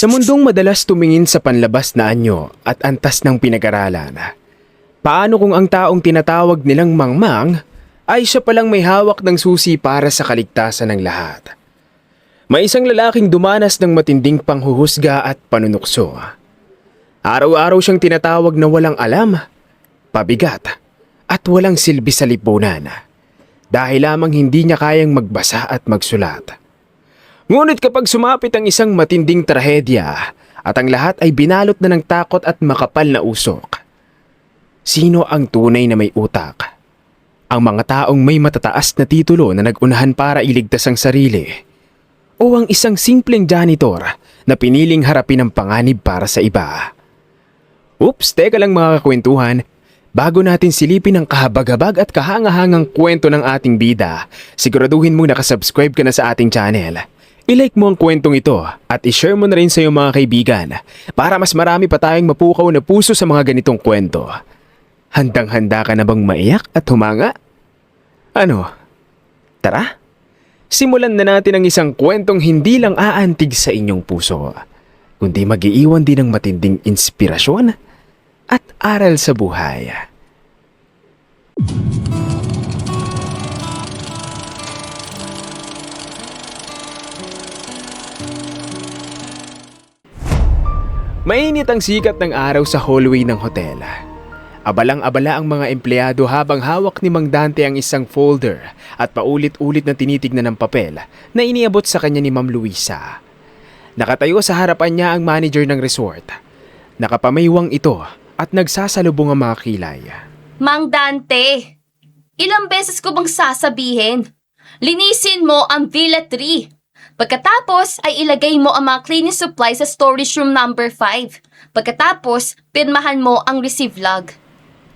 Sa mundong madalas tumingin sa panlabas na anyo at antas ng pinag-aralan, paano kung ang taong tinatawag nilang mangmang ay siya palang may hawak ng susi para sa kaligtasan ng lahat? May isang lalaking dumanas ng matinding panghuhusga at panunukso. Araw-araw siyang tinatawag na walang alam, pabigat, at walang silbi sa lipunan dahil lamang hindi niya kayang magbasa at magsulat. Ngunit kapag sumapit ang isang matinding trahedya at ang lahat ay binalot na ng takot at makapal na usok, sino ang tunay na may utak? Ang mga taong may matataas na titulo na nag-unahan para iligtas ang sarili, o ang isang simpleng janitor na piniling harapin ang panganib para sa iba? Oops, teka lang mga kakwentuhan. Bago natin silipin ang kahabag-habag at kahangahangang kwento ng ating bida, siguraduhin mong nakasubscribe ka na sa ating channel. I-like mo ang kwentong ito at i-share mo na rin sa iyong mga kaibigan para mas marami pa tayong mapukaw na puso sa mga ganitong kwento. Handang-handa ka na bang maiyak at humanga? Ano? Tara! Simulan na natin ang isang kwentong hindi lang aantig sa inyong puso, kundi mag-iiwan din ng matinding inspirasyon at aral sa buhay. Mainit ang sikat ng araw sa hallway ng hotel. Abalang-abala ang mga empleyado habang hawak ni Mang Dante ang isang folder at paulit-ulit na tinitignan ng papel na iniabot sa kanya ni Ma'am Luisa. Nakatayo sa harapan niya ang manager ng resort. Nakapamaywang ito at nagsasalubong ang mga kilay. Mang Dante, ilang beses ko bang sasabihin? Linisin mo ang Villa 3. Pagkatapos ay ilagay mo ang mga cleaning supplies sa storage room number 5. Pagkatapos, pirmahan mo ang receive log.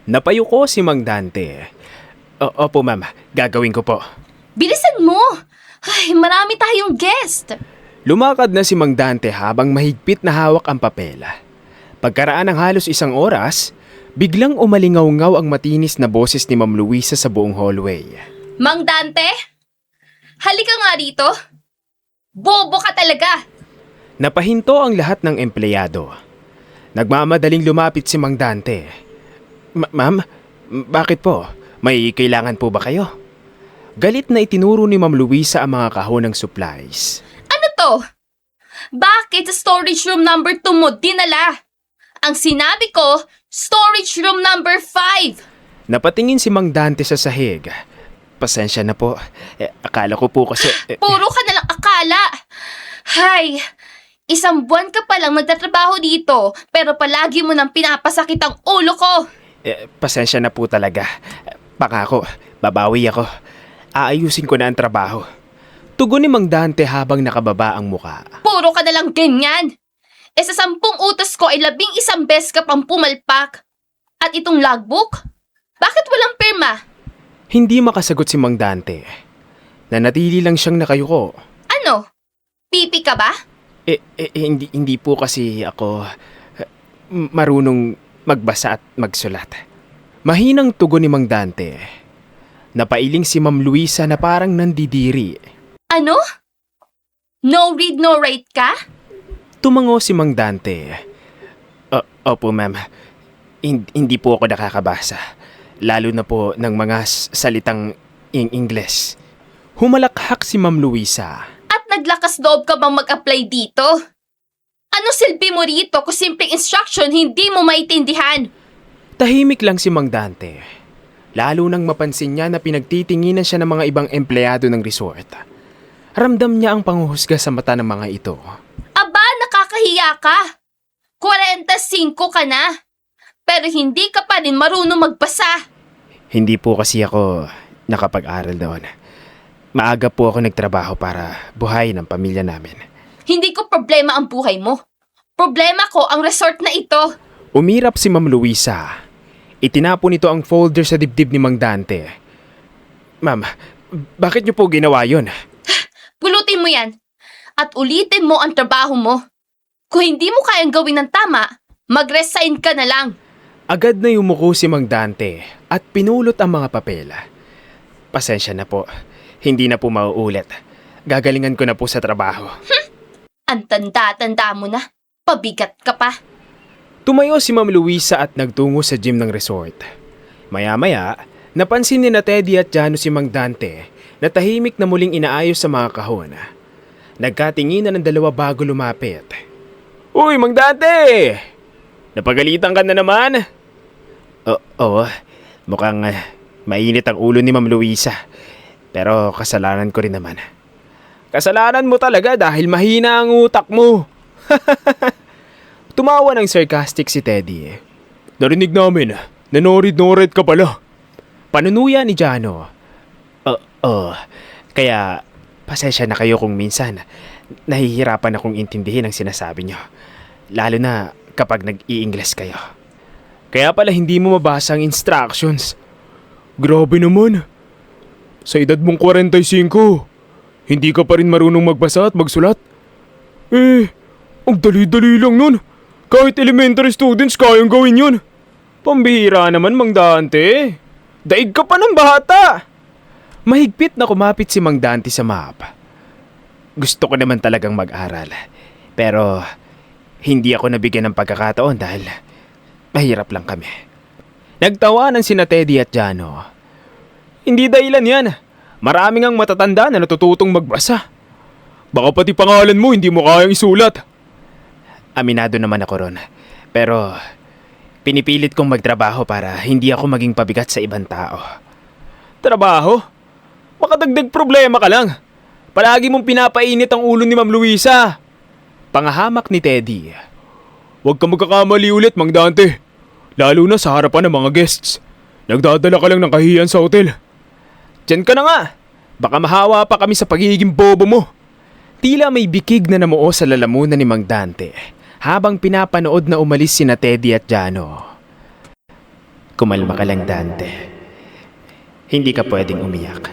Napayuko si Mang Dante. Opo ma'am, gagawin ko po. Bilisan mo! Ay, marami tayong guest. Lumakad na si Mang Dante habang mahigpit na hawak ang papel. Pagkaraan ng halos isang oras, biglang umalingaw-ngaw ang matinis na boses ni Ma'am Luisa sa buong hallway. Mang Dante? Halika nga dito. Bobo ka talaga! Napahinto ang lahat ng empleyado. Nagmamadaling lumapit si Mang Dante. Ma'am, bakit po? May kailangan po ba kayo? Galit na itinuro ni Ma'am Luisa ang mga kahon ng supplies. Ano to? Bakit sa storage room number 2 mo dinala? Ang sinabi ko, storage room number 5. Napatingin si Mang Dante sa sahig. Pasensya na po. Akala ko po kasi... Puro ka nalang akala. Hay, isang buwan ka palang nagtatrabaho dito, pero palagi mo nang pinapasakit ang ulo ko. Pasensya na po talaga. Pangako, babawi ako. Aayusin ko na ang trabaho. Tugon ni Mang Dante habang nakababa ang muka. Puro ka nalang ganyan. Sa 10 utos ko ay 11 beses ka pang pumalpak. At itong logbook? Bakit walang pirma? Hindi makasagot si Mang Dante. Nanatili lang siyang nakayuko. Ano? Pipi ka ba? Hindi po kasi ako marunong magbasa at magsulat. Mahinang tugon ni Mang Dante. Napailing si Ma'am Luisa na parang nandidiri. Ano? No read, no write ka? Tumango si Mang Dante. Opo ma'am. Hindi po ako nakakabasa. Lalo na po ng mga salitang Ingles. Humalakhak si Ma'am Luisa. At naglakas loob ka bang mag-apply dito? Ano silbi mo rito kung simpleng instruction hindi mo maintindihan? Tahimik lang si Mang Dante. Lalo nang mapansin niya na pinagtitinginan siya ng mga ibang empleyado ng resort. Ramdam niya ang panghuhusga sa mata ng mga ito. Aba, nakakahiya ka. 45 ka na. Pero hindi ka pa rin marunong magbasa. Hindi po kasi ako nakapag-aral doon. Maaga po ako nagtrabaho para buhayin ang pamilya namin. Hindi ko problema ang buhay mo. Problema ko ang resort na ito. Umirap si Ma'am Luisa. Itinapon nito ang folder sa dibdib ni Mang Dante. Ma'am, bakit niyo po ginawa yun? Pulutin mo yan. At ulitin mo ang trabaho mo. Kung hindi mo kayang gawin ng tama, mag-resign ka na lang. Agad na yumuko si Mang Dante at pinulot ang mga papel. Pasensya na po. Hindi na po mauulit. Gagalingan ko na po sa trabaho. Ang tanda-tanda mo na. Pabigat ka pa. Tumayo si Ma'am Luisa at nagtungo sa gym ng resort. Maya-maya, napansin ni na Teddy at Jano si Mang Dante na tahimik na muling inaayos sa mga kahon. Nagkatinginan ng dalawa bago lumapit. Uy, Mang Dante! Napagalitan ka na naman? Oo, mukhang mainit ang ulo ni Ma'am Luisa. Pero kasalanan ko rin naman. Kasalanan mo talaga dahil mahina ang utak mo. Tumawa ng sarcastic si Teddy. Narinig namin, nanorid-norid ka pala. Panunuya ni Jano. Kaya pasensya na kayo kung minsan nahihirapan akong intindihin ang sinasabi nyo. Lalo na kapag nag-i-Ingles kayo. Kaya pala hindi mo mabasa ang instructions. Grabe naman. Sa edad mong 45, hindi ka pa rin marunong magbasa at magsulat? Ang dali-dali lang nun. Kahit elementary students kayang gawin yun. Pambihira naman, Mang Dante. Daig ka pa ng bata. Mahigpit na kumapit si Mang Dante sa map. Gusto ko naman talagang mag-aral. Pero hindi ako nabigyan ng pagkakataon dahil mahirap lang kami. Nagtawanan sina Teddy at Jano. Hindi dahilan yan. Maraming ang matatanda na natututong magbasa. Baka pati pangalan mo hindi mo kayang isulat. Aminado naman ako ron. Pero pinipilit kong magtrabaho para hindi ako maging pabigat sa ibang tao. Trabaho? Makadagdag problema ka lang. Palagi mong pinapainit ang ulo ni Ma'am Luisa. Pangahamak ni Teddy. Huwag ka magkakamali ulit, Mang Dante. Lalo na sa harapan ng mga guests. Nagdadala ka lang ng kahiyan sa hotel. Diyan ka na nga. Baka mahawa pa kami sa pagiging bobo mo. Tila may bikig na namuo sa lalamunan ni Mang Dante habang pinapanood na umalis sina Teddy at Jano. Kumalma ka lang, Dante. Hindi ka pwedeng umiyak.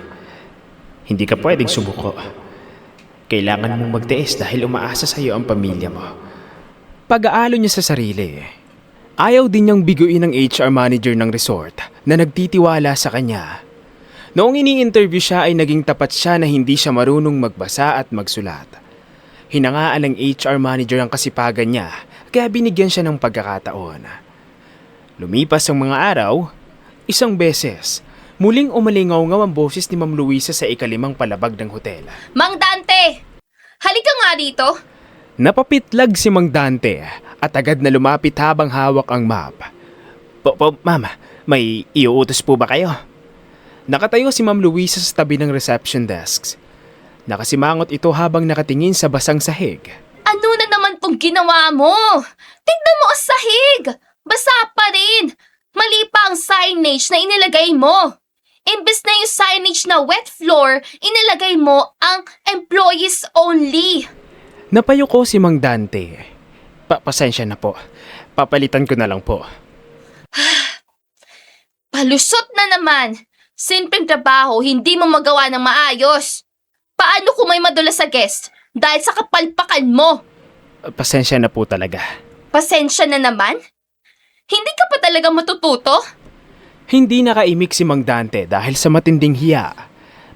Hindi ka pwedeng sumuko. Kailangan mong magtiis dahil umaasa sa iyo ang pamilya mo. Pag-aalo niya sa sarili. Ayaw din niyang biguin ng HR manager ng resort na nagtitiwala sa kanya. Noong ini-interview siya ay naging tapat siya na hindi siya marunong magbasa at magsulat. Hinangaan ng HR manager ang kasipagan niya kaya binigyan siya ng pagkakataon. Lumipas ang mga araw, isang beses, muling umalingaw-ngaw ang boses ni Ma'am Luisa sa ikalimang palabag ng hotel. Mang Dante! Halika nga dito. Napapitlag si Mang Dante at agad na lumapit habang hawak ang map. Ma'am, may iuutos po ba kayo? Nakatayo si Ma'am Luisa sa tabi ng reception desks. Nakasimangot ito habang nakatingin sa basang sahig. Ano na naman pong ginawa mo? Tignan mo ang sahig! Basa pa rin! Mali pa ang signage na inilagay mo. Imbes na yung signage na wet floor, inilagay mo ang employees only. Napayuko si Mang Dante. Pasensya na po. Papalitan ko na lang po. Palusot na naman. Simpleng trabaho, hindi mo magawa ng maayos. Paano kung may madula sa guest? Dahil sa kapalpakan mo. Pasensya na po talaga. Pasensya na naman? Hindi ka pa talaga matututo? Hindi nakaimik si Mang Dante dahil sa matinding hiya.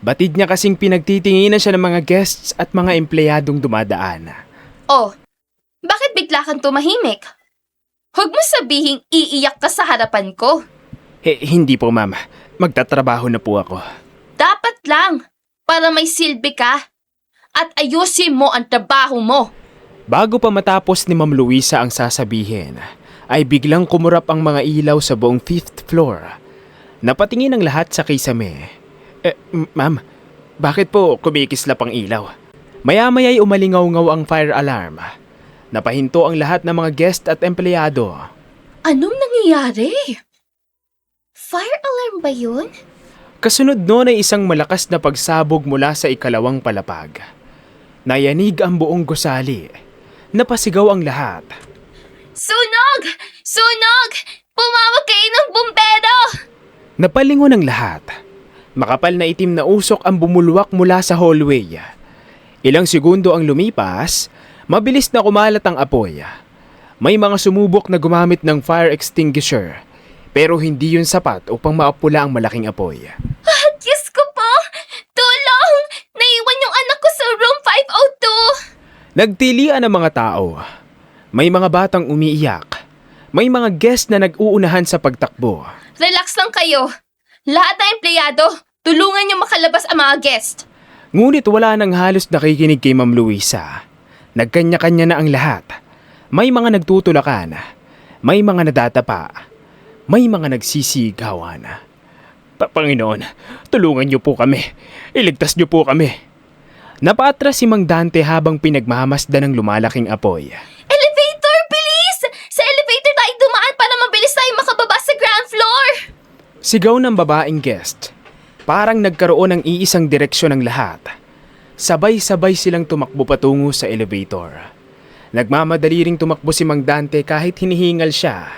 Batid niya kasing pinagtitinginan siya ng mga guests at mga empleyadong dumadaan. Oh, bakit bigla kang tumahimik? Huwag mo sabihing iiyak ka sa harapan ko. Hindi po, ma'am. Magtatrabaho na po ako. Dapat lang, para may silbi ka. At ayusin mo ang trabaho mo. Bago pa matapos ni Ma'am Luisa ang sasabihin, ay biglang kumurap ang mga ilaw sa buong 5th floor. Napatingin ang lahat sa kisame. Ma'am, bakit po kumikislap ang ilaw? Maya-maya'y umalingaw-ngaw ang fire alarm. Napahinto ang lahat ng mga guest at empleyado. Anong nangyayari? Fire alarm ba yun? Kasunod noon ay isang malakas na pagsabog mula sa ikalawang palapag. Nayanig ang buong gusali. Napasigaw ang lahat. Sunog! Sunog! Pumawag kayo ng bumbero! Napalingon ang lahat. Makapal na itim na usok ang bumulwak mula sa hallway. Ilang segundo ang lumipas, mabilis na kumalat ang apoy. May mga sumubok na gumamit ng fire extinguisher, pero hindi yun sapat upang maapula ang malaking apoy. Diyos ko po! Tulong! Naiwan yung anak ko sa room 502! Nagtilian ang mga tao. May mga batang umiiyak. May mga guest na nag-uunahan sa pagtakbo. Relax lang kayo. Lahat ng empleyado, tulungan niyo makalabas ang mga guest. Ngunit wala nang halos nakikinig kay Ma'am Luisa. Nagkanya-kanya na ang lahat. May mga nagtutulakan. May mga nadatapa. May mga nagsisigawan. Panginoon, tulungan niyo po kami. Iligtas niyo po kami. Napaatras si Mang Dante habang pinagmamasdan ng lumalaking apoy. Elevator, bilis! Sa elevator tayo dumaan para mabilis tayo makababa sa ground floor! Sigaw ng babaeng guest. Parang nagkaroon ng iisang direksyon ng lahat. Sabay-sabay silang tumakbo patungo sa elevator. Nagmamadali ring tumakbo si Mang Dante kahit hinihingal siya.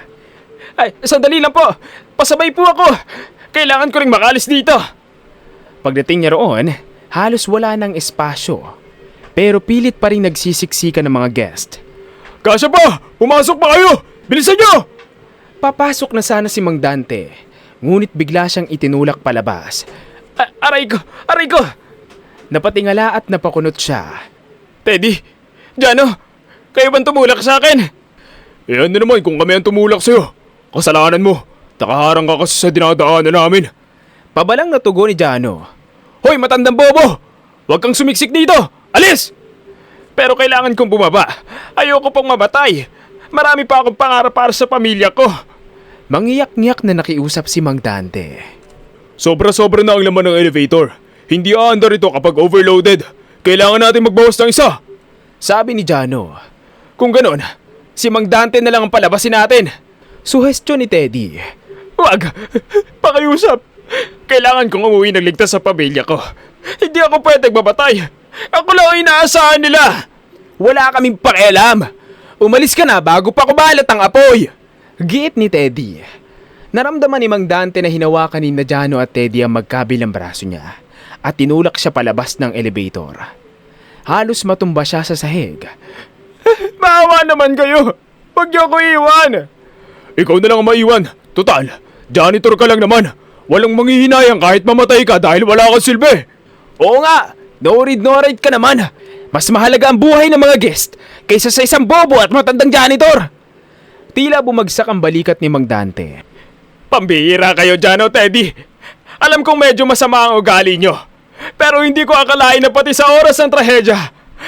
Ay, sandali lang po! Pasabay po ako! Kailangan ko ring makalis dito! Pagdating niya roon, halos wala ng espasyo. Pero pilit pa rin nagsisiksika ng mga guest. Kasya pa! Pumasok pa kayo! Bilisan niyo! Papasok na sana si Mang Dante. Ngunit bigla siyang itinulak palabas. Aray ko! Aray ko! Napatingala at napakunot siya. Teddy! Jano! Kayo bang tumulak sa akin? Eh ano naman kung kami ang tumulak sa'yo? Kasalanan mo! Nakaharang ka kasi sa dinadaanan namin. Pabalang na tugon ni Jano. Hoy, matandang bobo! Huwag kang sumiksik dito! Alis! Pero kailangan kong bumaba. Ayoko pong mamatay. Marami pa akong pangarap para sa pamilya ko. Mangiyak-ngiyak na nakiusap si Mang Dante. Sobra-sobra na ang laman ng elevator. Hindi aandar ito kapag overloaded. Kailangan natin magbawas ng isa. Sabi ni Jano. Kung ganon, si Mang Dante na lang ang palabasin natin. Suhestyon ni Teddy. Wag! Pakiusap! Kailangan kong umuwi ng ligtas sa pamilya ko. Hindi ako pwedeng mabatay. Ako lang ang inaasahan nila. Wala kaming pakialam. Umalis ka na bago pa kumalat ang apoy. Giit ni Teddy. Naramdaman ni Mang Dante na hinawakan ni Jano at Teddy ang magkabilang braso niya at tinulak siya palabas ng elevator. Halos matumba siya sa sahig. Maawa naman kayo. Huwag niyo ako iwan. Ikaw na lang ang maiwan. Total, janitor ka lang naman. Walang manghihinayang kahit mamatay ka dahil wala kang silbi. Oo nga, no read no write ka naman. Mas mahalaga ang buhay ng mga guest kaysa sa isang bobo at matandang janitor. Tila bumagsak ang balikat ni Mang Dante. Pambihira kayo, Jano, Teddy. Alam kong medyo masama ang ugali nyo. Pero hindi ko akalain na pati sa oras ng trahedya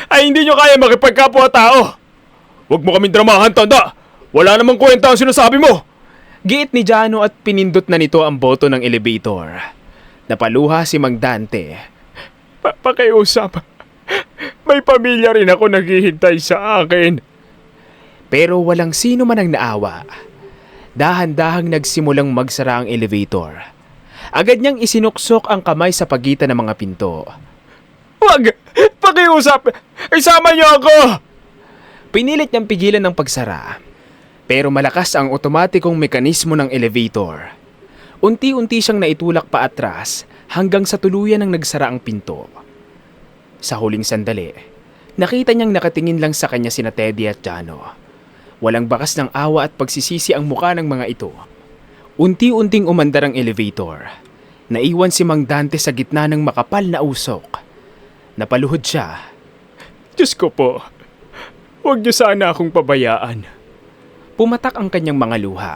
ay hindi nyo kaya makipagkapwa-tao. Huwag mo kaming dramahan, tanda. Wala namang kwenta ang sinasabi mo. Giit ni Jano at pinindot na nito ang boto ng elevator. Napaluha si Mang Dante. Pakiusap. May pamilya rin ako naghihintay sa akin. Pero walang sino man ang naawa. Dahan-dahang nagsimulang magsara ang elevator. Agad niyang isinuksok ang kamay sa pagitan ng mga pinto. Wag! Pakiusap! Isama niyo ako! Pinilit niyang pigilan ng pagsara. Pero malakas ang otomatikong mekanismo ng elevator. Unti-unti siyang naitulak pa atras hanggang sa tuluyan ng nagsara ang pinto. Sa huling sandali, nakita niyang nakatingin lang sa kanya sina Teddy at Jano. Walang bakas ng awa at pagsisisi ang muka ng mga ito. Unti-unting umandar ang elevator. Naiwan si Mang Dante sa gitna ng makapal na usok. Napaluhod siya. Diyos ko po, huwag niyo sana akong pabayaan. Pumatak ang kanyang mga luha.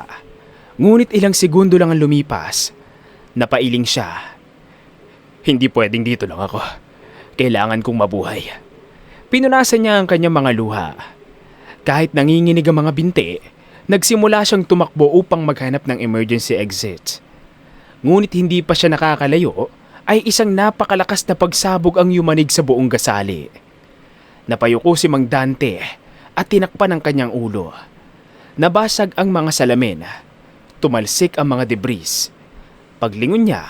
Ngunit ilang segundo lang ang lumipas. Napailing siya. Hindi pwedeng dito lang ako. Kailangan kong mabuhay. Pinunasan niya ang kanyang mga luha. Kahit nanginginig ang mga binti, nagsimula siyang tumakbo upang maghanap ng emergency exit. Ngunit hindi pa siya nakakalayo, ay isang napakalakas na pagsabog ang yumanig sa buong gasali. Napayuko si Mang Dante at tinakpan ang kanyang ulo. Nabasag ang mga salamin. Tumalsik ang mga debris. Paglingon niya,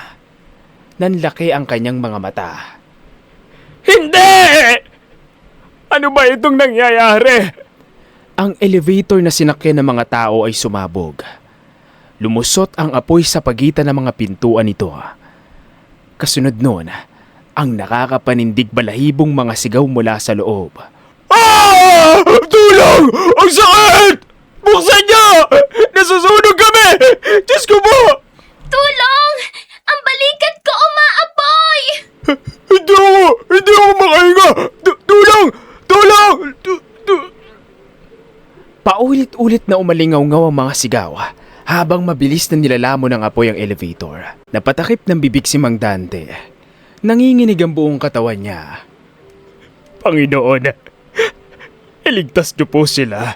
nanlaki ang kanyang mga mata. Hindi! Ano ba itong nangyayari? Ang elevator na sinakyan ng mga tao ay sumabog. Lumusot ang apoy sa pagitan ng mga pintuan nito. Kasunod nun, ang nakakapanindig balahibong mga sigaw mula sa loob. Ah! Tulong! Ang sakit! Buksan niyo! Nasusunog kami! Diyos ko po! Tulong! Ang balikat ko umaapoy! Hindi ako makahinga! Tulong! Tulong! Paulit-ulit na umalingaw-ngaw ang mga sigaw habang mabilis na nilalamon ng apoy ang elevator. Napatakip ng bibig si Mang Dante. Nanginginig ang buong katawan niya. Panginoon, iligtas niyo po sila.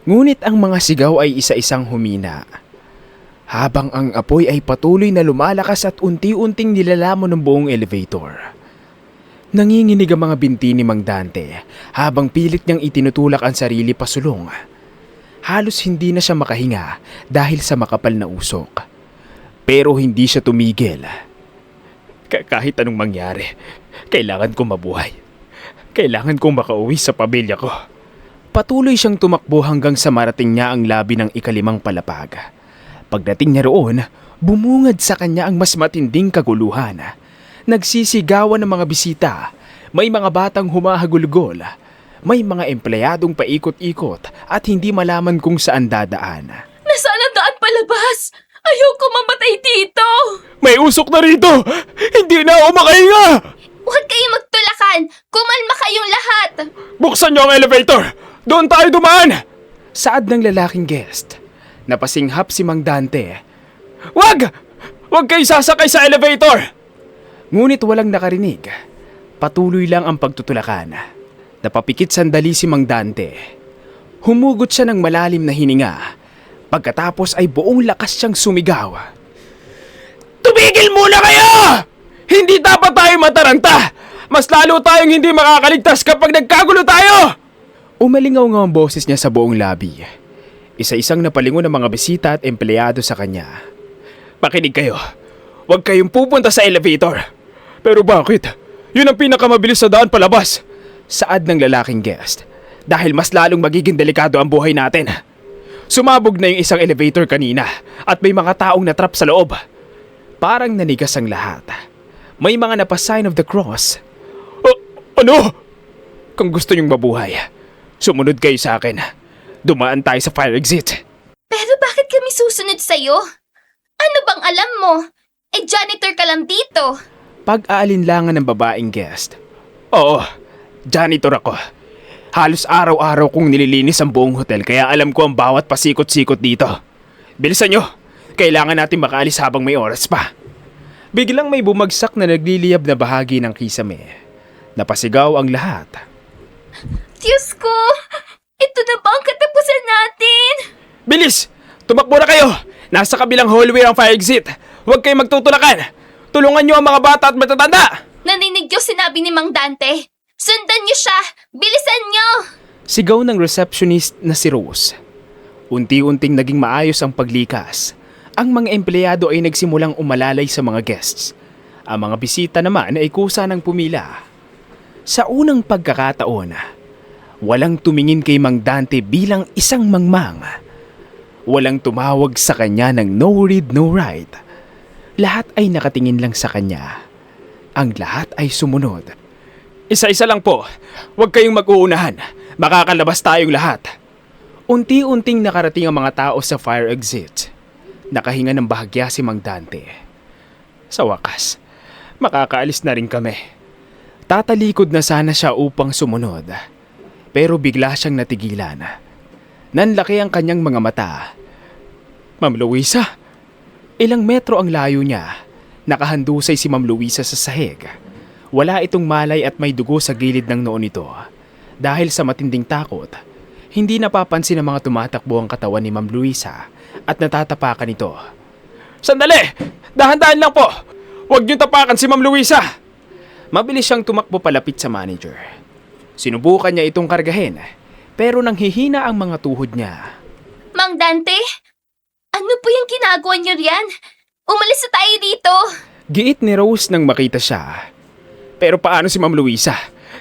Ngunit ang mga sigaw ay isa-isang humina. Habang ang apoy ay patuloy na lumalakas at unti-unting nilalamon ng buong elevator. Nanginginig ang mga binti ni Mang Dante habang pilit niyang itinutulak ang sarili pasulong. Halos hindi na siya makahinga dahil sa makapal na usok. Pero hindi siya tumigil. Kahit anong mangyari, kailangan kong mabuhay. Kailangan kong makauwi sa pamilya ko. Patuloy siyang tumakbo hanggang sa marating niya ang labi ng ikalimang palapag. Pagdating niya roon, bumungad sa kanya ang mas matinding kaguluhan. Nagsisigawan ng mga bisita, may mga batang humahagulgol, may mga empleyadong paikot-ikot at hindi malaman kung saan dadaan. Nasaan ang daan palabas? Ayoko mamatay dito! May usok na rito! Hindi na ako makahinga! Huwag kayong magtulakan! Kumalma kayong lahat! Buksan niyo ang elevator! Doon tayo dumaan! Saad ng lalaking guest. Napasinghap si Mang Dante. Wag! Wag kayo sasakay sa elevator! Ngunit walang nakarinig. Patuloy lang ang pagtutulakan. Napapikit sandali si Mang Dante. Humugot siya ng malalim na hininga. Pagkatapos ay buong lakas siyang sumigaw. Tumigil muna kayo! Hindi dapat tayo mataranta! Mas lalo tayong hindi makakaligtas kapag nagkagulo tayo! Umalingaw nga ang boses niya sa buong lobby. Isa-isang napalingon ng mga bisita at empleyado sa kanya. Makinig kayo. Huwag kayong pupunta sa elevator. Pero bakit? Yun ang pinakamabilis na daan palabas. Saad ng lalaking guest. Dahil mas lalong magiging delikado ang buhay natin. Sumabog na yung isang elevator kanina at may mga taong natrap sa loob. Parang nanigas ang lahat. May mga napa-sign of the cross. Ano? Kung gusto niyong mabuhay, sumunod kayo sa akin. Dumaan tayo sa fire exit. Pero bakit kami susunod sa'yo? Ano bang alam mo? Janitor ka lang dito. Pag-aalinlangan ng babaeng guest. Oo, janitor ako. Halos araw-araw kong nililinis ang buong hotel kaya alam ko ang bawat pasikot-sikot dito. Bilisan nyo, kailangan natin makaalis habang may oras pa. Biglang may bumagsak na nagliliyab na bahagi ng kisame. Napasigaw ang lahat. Diyos ko! Ito na ba ang katapusan natin? Bilis! Tumakbo na kayo! Nasa kabilang hallway ang fire exit. Huwag kayong magtutulakan. Tulungan niyo ang mga bata at matatanda. Naninig niyo sinabi ni Mang Dante. Sundan niyo siya! Bilisan niyo! Sigaw ng receptionist na si Rose. Unti-unting naging maayos ang paglikas. Ang mga empleyado ay nagsimulang umalalay sa mga guests. Ang mga bisita naman ay kusa ng pumila. Sa unang pagkakataon, walang tumingin kay Mang Dante bilang isang mangmang. Walang tumawag sa kanya ng no read, no write. Lahat ay nakatingin lang sa kanya. Ang lahat ay sumunod. Isa-isa lang po. Huwag kayong mag-uunahan. Makakalabas tayong lahat. Unti-unting nakarating ang mga tao sa fire exit. Nakahinga ng bahagya si Mang Dante. Sa wakas, makakaalis na rin kami. Tatalikod na sana siya upang sumunod. Pero bigla siyang natigilan. Nanlaki ang kanyang mga mata. Ma'am Luisa? Ilang metro ang layo niya. Nakahandusay si Ma'am Luisa sa sahig. Wala itong malay at may dugo sa gilid ng noo nito. Dahil sa matinding takot, hindi napapansin ng mga tumatakbo ang katawan ni Ma'am Luisa at natatapakan ito. Sandali! Dahan-dahan lang po! Huwag niyong tapakan si Ma'am Luisa! Mabilis siyang tumakbo palapit sa manager. Sinubukan niya itong kargahin, pero nanghihina ang mga tuhod niya. Mang Dante? Ano po yung ginagawa niyo riyan? Umalis na tayo dito! Giit ni Rose nang makita siya. Pero paano si Ma'am Luisa?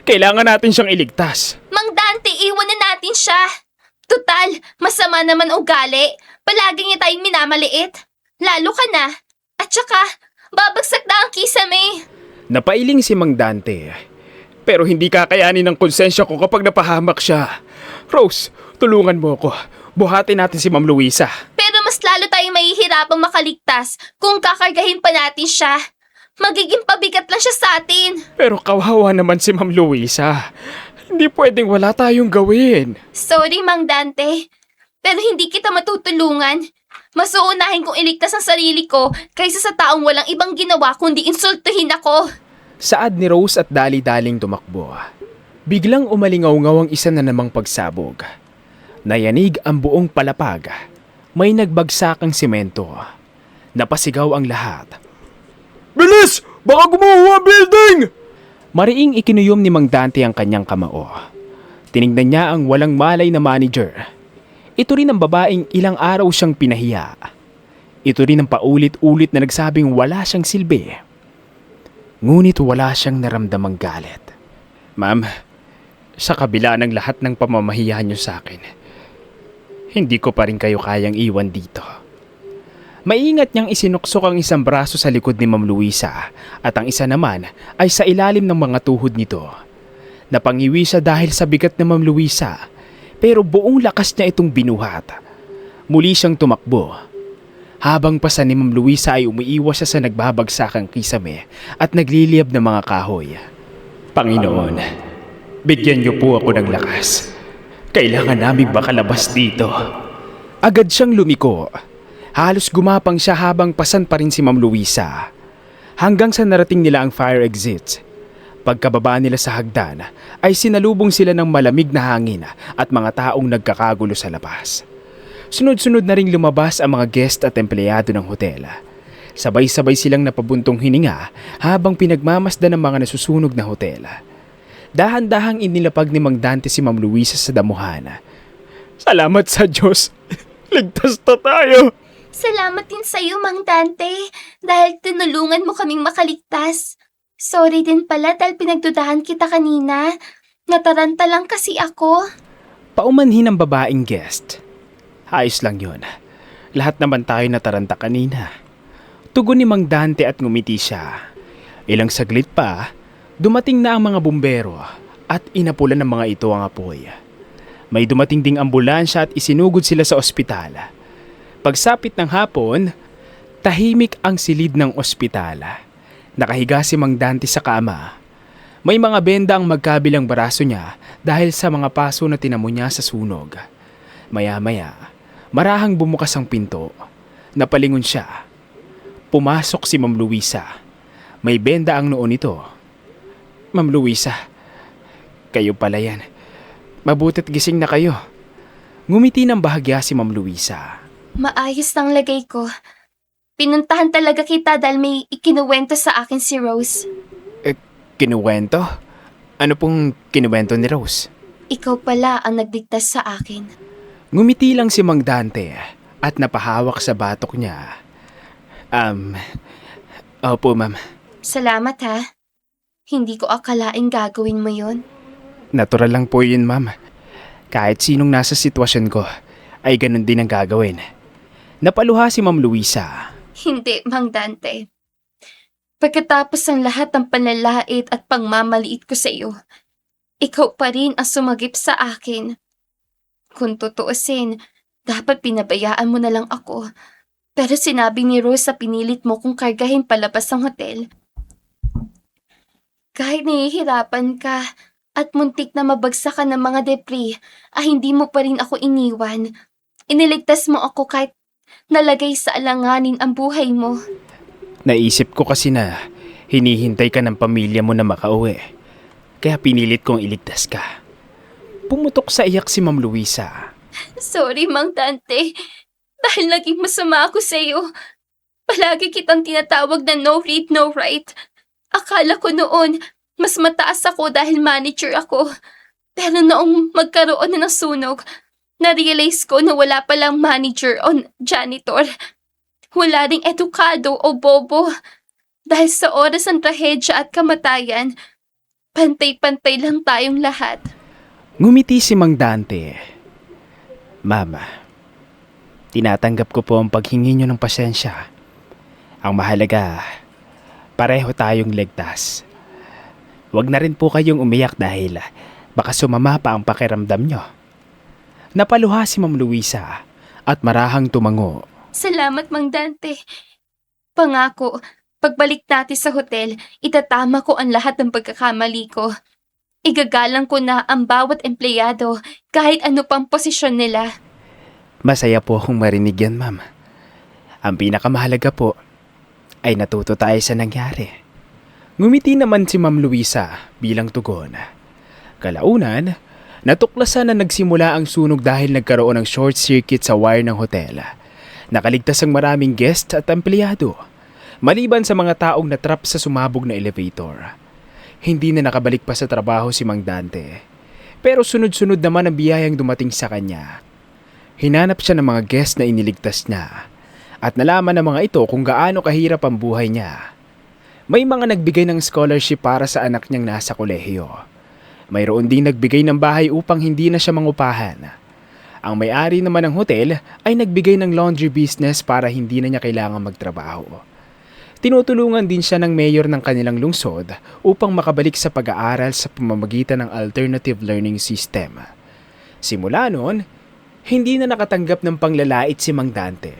Kailangan natin siyang iligtas. Mang Dante, iwan na natin siya! Tutal, masama naman ugali. Palagi niya tayong minamaliit. Lalo ka na. At saka, babagsak na ang kisame. Napailing si Mang Dante. Pero hindi kakayanin ng konsensya ko kapag napahamak siya. Rose, tulungan mo ako. Buhatin natin si Ma'am Luisa. Pero mas lalo tayong mahihirapang makaligtas kung kakargahin pa natin siya. Magiging pabigat lang siya sa atin. Pero kawawa naman si Ma'am Luisa. Hindi pwedeng wala tayong gawin. Sorry, Mang Dante. Pero hindi kita matutulungan. Mas uunahin kong iligtas ang sarili ko kaysa sa taong walang ibang ginawa kundi insultuhin ako. Saad ni Rose at dali-daling tumakbo. Biglang umalingaw-ngaw ang isa na namang pagsabog. Nayanig ang buong palapag. May nagbagsak ang simento. Napasigaw ang lahat. Bilis! Baka gumuho ang building! Mariing ikinuyom ni Mang Dante ang kanyang kamao. Tinignan niya ang walang malay na manager. Ito rin ang babaeng ilang araw siyang pinahiya. Ito rin ang paulit-ulit na nagsabing wala siyang silbi. Ngunit wala siyang naramdamang galit. Ma'am, sa kabila ng lahat ng pamamahiya niyo sa akin, hindi ko pa rin kayo kayang iwan dito. Maingat niyang isinuksok ang isang braso sa likod ni Ma'am Luisa at ang isa naman ay sa ilalim ng mga tuhod nito. Napangiwi siya dahil sa bigat ni Ma'am Luisa, pero buong lakas niya itong binuhat. Muli siyang tumakbo. Habang pasa ni Ma'am Luisa ay umiiwas siya sa nagbabagsakang kisame at nagliliyab ng mga kahoy. Panginoon, bigyan niyo po ako ng lakas. Kailangan naming makalabas dito. Agad siyang lumiko. Halos gumapang siya habang pasan pa rin si Ma'am Luisa. Hanggang sa narating nila ang fire exit. Pagkababa nila sa hagdan ay sinalubong sila ng malamig na hangin at mga taong nagkakagulo sa labas. Sunod-sunod na ring lumabas ang mga guest at empleyado ng hotel. Sabay-sabay silang napabuntong hininga habang pinagmamasdan ng mga nasusunog na hotel. Dahan-dahang inilapag ni Mang Dante si Ma'am Luisa sa damuhan. Salamat sa Diyos! Ligtas na tayo! Salamat din sa iyo, Mang Dante, dahil tinulungan mo kaming makaligtas. Sorry din pala dahil pinagdudahan kita kanina. Nataranta lang kasi ako. Paumanhin ang babaeng guest. Ayos lang yun. Lahat naman tayo nataranta kanina. Tugon ni Mang Dante at ngumiti siya. Ilang saglit pa, dumating na ang mga bumbero at inapulan ng mga ito ang apoy. May dumating ding ambulansya at isinugod sila sa ospital. Pagsapit ng hapon, tahimik ang silid ng ospital. Nakahiga si Mang Dante sa kama. May mga benda ang magkabilang baraso niya dahil sa mga paso na tinamo niya sa sunog. Maya-maya, marahang bumukas ang pinto. Napalingon siya. Pumasok si Ma'am Luisa. May benda ang noo nito. Ma'am Luisa, kayo pala yan. Mabuti't gising na kayo. Ngumiti ng bahagya si Ma'am Luisa. Maayos ng lagay ko. Pinuntahan talaga kita dahil may ikinuwento sa akin si Rose. Kinuwento? Ano pong kinuwento ni Rose? Ikaw pala ang nagdigtas sa akin. Ngumiti lang si Mang Dante at napahawak sa batok niya. Opo ma'am. Salamat ha. Hindi ko akalaing gagawin mo yon. Natural lang po yun ma'am. Kahit sinong nasa sitwasyon ko ay ganun din ang gagawin. Napaluha si Ma'am Luisa. Hindi, Mang Dante. Pagkatapos ng lahat ng panlalait at pangmamaliit ko sa iyo, ikaw pa rin ang sumagip sa akin. Kung tutuusin, dapat pinabayaan mo na lang ako. Pero sinabi ni Rose na pinilit mo kung kargahin palabas ng hotel. Kahit nahihirapan ka at muntik na mabagsak ka ng mga debris, hindi mo pa rin ako iniwan. Iniligtas mo ako kahit nalagay sa alanganin ang buhay mo. Naisip ko kasi na hinihintay ka ng pamilya mo na makauwi. Kaya pinilit kong iligtas ka. Pumutok sa iyak si Ma'am Luisa. Sorry, Mang Dante. Dahil naging masama ako sa iyo. Palagi kitang tinatawag na no read, no write. Akala ko noon, mas mataas ako dahil manager ako. Pero noong magkaroon na ng sunog, na-realize ko na wala palang manager o janitor. Wala ding edukado o bobo. Dahil sa oras ng trahedya at kamatayan, pantay-pantay lang tayong lahat. Ngumiti si Mang Dante. Mama, tinatanggap ko po ang paghingi niyo ng pasensya. Ang mahalaga, pareho tayong ligtas. Huwag na rin po kayong umiyak dahil baka sumama pa ang pakiramdam niyo. Napaluha si Ma'am Luisa at marahang tumango. Salamat, Mang Dante. Pangako, pagbalik natin sa hotel, itatama ko ang lahat ng pagkakamali ko. Igagalang ko na ang bawat empleyado kahit ano pang posisyon nila. Masaya po akong marinig yan, ma'am. Ang pinakamahalaga po ay natuto tayo sa nangyari. Ngumiti naman si Ma'am Luisa bilang tugon. Kalaunan, natuklasan na nagsimula ang sunog dahil nagkaroon ng short circuit sa wire ng hotel. Nakaligtas ang maraming guest at empleyado, maliban sa mga taong natrap sa sumabog na elevator. Hindi na nakabalik pa sa trabaho si Mang Dante. Pero sunod-sunod naman ang biyayang dumating sa kanya. Hinanap siya ng mga guest na iniligtas niya at nalaman ng mga ito kung gaano kahirap ang buhay niya. May mga nagbigay ng scholarship para sa anak niyang nasa kolehiyo. Mayroon ding nagbigay ng bahay upang hindi na siya mangupahan. Ang may-ari naman ng hotel ay nagbigay ng laundry business para hindi na niya kailangan magtrabaho. Tinutulungan din siya ng mayor ng kanilang lungsod upang makabalik sa pag-aaral sa pamamagitan ng alternative learning system. Simula noon, hindi na nakatanggap ng panglalait si Mang Dante.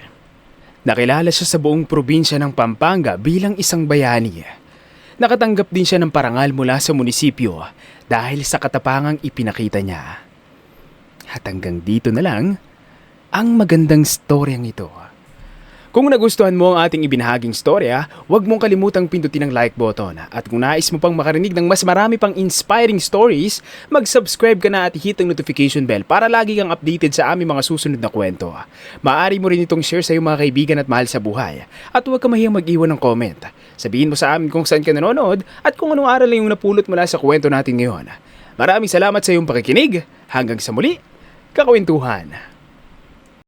Nakilala siya sa buong probinsya ng Pampanga bilang isang bayani. Nakatanggap din siya ng parangal mula sa munisipyo dahil sa katapangang ipinakita niya. At hanggang dito na lang ang magandang storyang ito. Kung nagustuhan mo ang ating ibinahaging storya, huwag mong kalimutang pindutin ang like button. At kung nais mo pang makarinig ng mas marami pang inspiring stories, mag-subscribe ka na at hit ang notification bell para lagi kang updated sa aming mga susunod na kwento. Maaari mo rin itong share sa iyong mga kaibigan at mahal sa buhay. At huwag ka mahiyang mag-iwan ng comment. Sabihin mo sa amin kung saan ka nanonood at kung anong aral yung napulot mula sa kwento natin ngayon. Maraming salamat sa iyong pakikinig. Hanggang sa muli, kakwentuhan.